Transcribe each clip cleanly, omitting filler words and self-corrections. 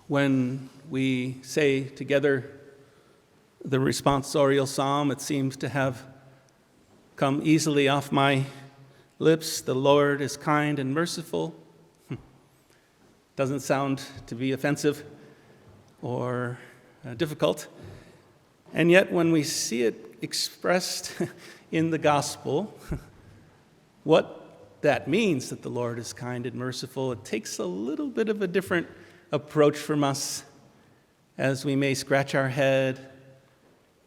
When we say together the responsorial psalm, it seems to have come easily off my lips. The Lord is kind and merciful. Doesn't sound to be offensive or difficult. And yet when we see it expressed in the gospel, what that means, that the Lord is kind and merciful, it takes a little bit of a different approach from us, as we may scratch our head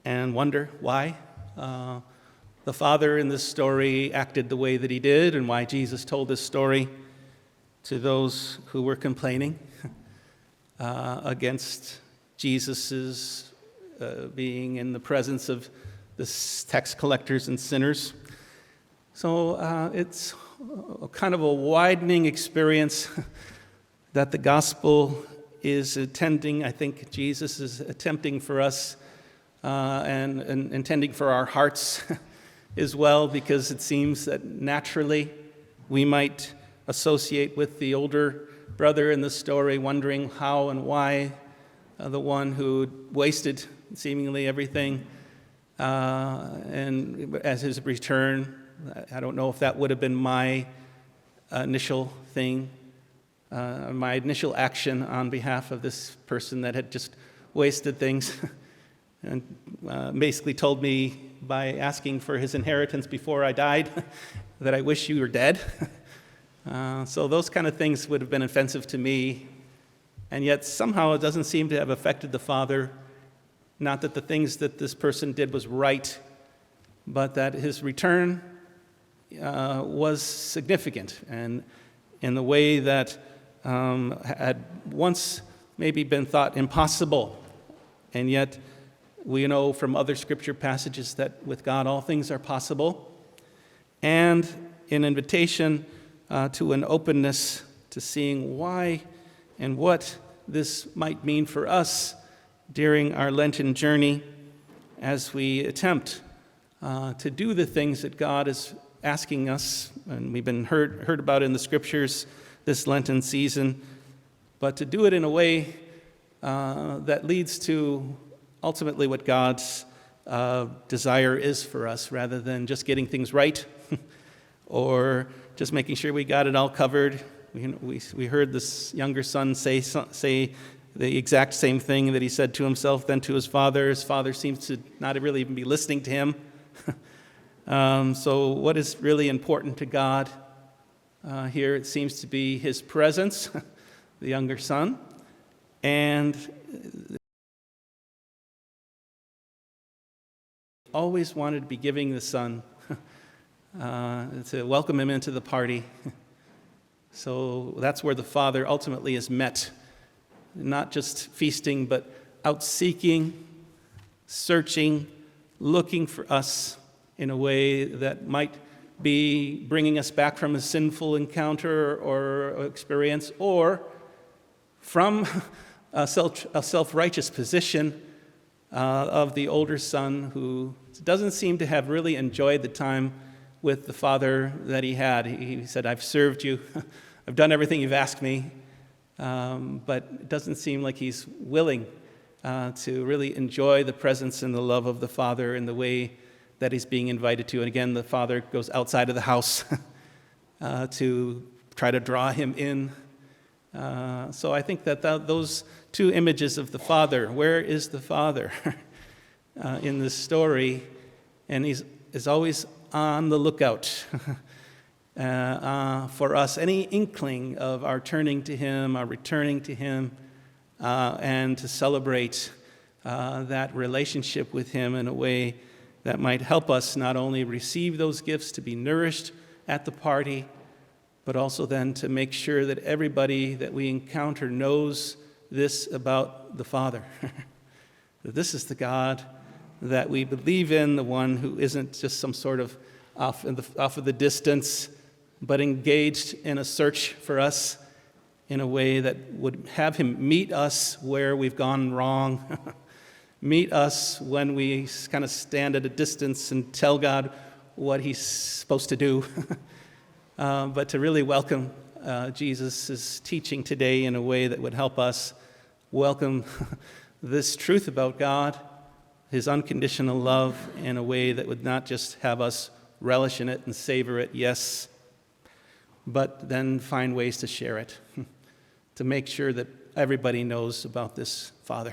and wonder why the Father in this story acted the way that he did, and why Jesus told this story to those who were complaining against Jesus's being in the presence of the tax collectors and sinners. So it's kind of a widening experience that the gospel is intending. I think Jesus is attempting for us and intending for our hearts as well, because it seems that naturally we might associate with the older brother in the story, wondering how and why the one who wasted seemingly everything and as his return. I don't know if that would have been my initial thing, my initial action on behalf of this person that had just wasted things and basically told me by asking for his inheritance before I died that I wish you were dead. So those kind of things would have been offensive to me, and yet somehow it doesn't seem to have affected the Father. Not that the things that this person did was right, but that his return was significant, and in the way that had once maybe been thought impossible. And yet we know from other scripture passages that with God all things are possible, and an invitation to an openness to seeing why and what this might mean for us during our Lenten journey as we attempt to do the things that God is asking us, and we've been heard about in the scriptures this Lenten season, but to do it in a way that leads to ultimately what God's desire is for us, rather than just getting things right or just making sure we got it all covered. We heard this younger son say the exact same thing that he said to himself, then to his father. His father seems to not really even be listening to him. So what is really important to God here? It seems to be his presence, the younger son, and always wanted to be giving the son to welcome him into the party. So that's where the Father ultimately is met, not just feasting, but out seeking, searching, looking for us in a way that might be bringing us back from a sinful encounter or experience, or from a self-righteous position of the older son who doesn't seem to have really enjoyed the time with the father that he had. He said, I've served you, I've done everything you've asked me, but it doesn't seem like he's willing to really enjoy the presence and the love of the Father in the way that he's being invited to. And again, the Father goes outside of the house to try to draw him in. So I think that those two images of the Father, where is the Father in this story? And he's always on the lookout for us, any inkling of our turning to him, our returning to him, and to celebrate that relationship with him in a way that might help us not only receive those gifts, to be nourished at the party, but also then to make sure that everybody that we encounter knows this about the Father. That this is the God that we believe in, the one who isn't just some sort of off of the distance, but engaged in a search for us in a way that would have him meet us where we've gone wrong, meet us when we kind of stand at a distance and tell God what he's supposed to do, but to really welcome Jesus' teaching today in a way that would help us welcome this truth about God, his unconditional love, in a way that would not just have us relish in it and savor it, yes, but then find ways to share it, to make sure that everybody knows about this Father,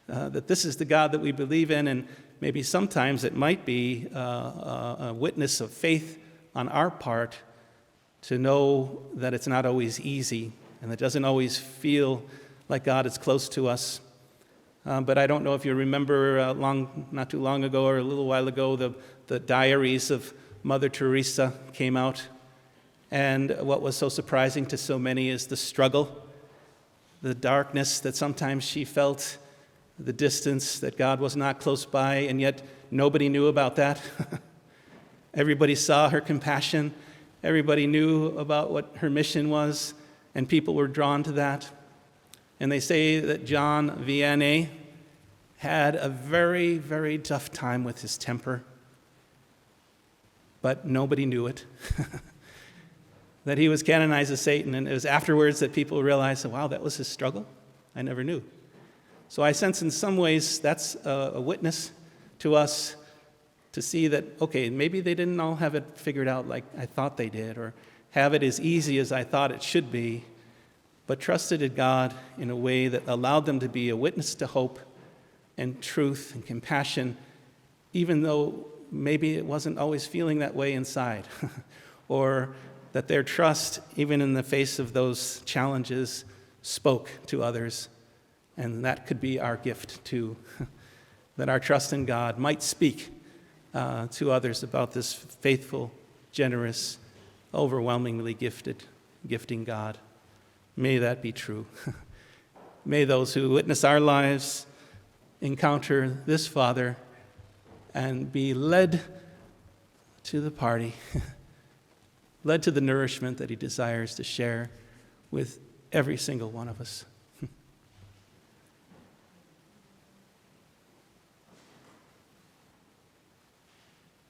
that this is the God that we believe in, and maybe sometimes it might be a witness of faith on our part to know that it's not always easy and it doesn't always feel like God is close to us. But I don't know if you remember not too long ago or a little while ago, the diaries of Mother Teresa came out. And what was so surprising to so many is the struggle, the darkness that sometimes she felt, the distance, that God was not close by, and yet nobody knew about that. Everybody saw her compassion. Everybody knew about what her mission was, and people were drawn to that. And they say that John Vianney had a very, very tough time with his temper, but nobody knew it. That he was canonized as Satan, and it was afterwards that people realized, wow, that was his struggle? I never knew. So I sense in some ways that's a witness to us to see that, okay, maybe they didn't all have it figured out like I thought they did, or have it as easy as I thought it should be, but trusted in God in a way that allowed them to be a witness to hope and truth and compassion, even though maybe it wasn't always feeling that way inside, or that their trust, even in the face of those challenges, spoke to others. And that could be our gift too, that our trust in God might speak to others about this faithful, generous, overwhelmingly gifting God. May that be true. May those who witness our lives encounter this Father and be led to the party, led to the nourishment that he desires to share with every single one of us.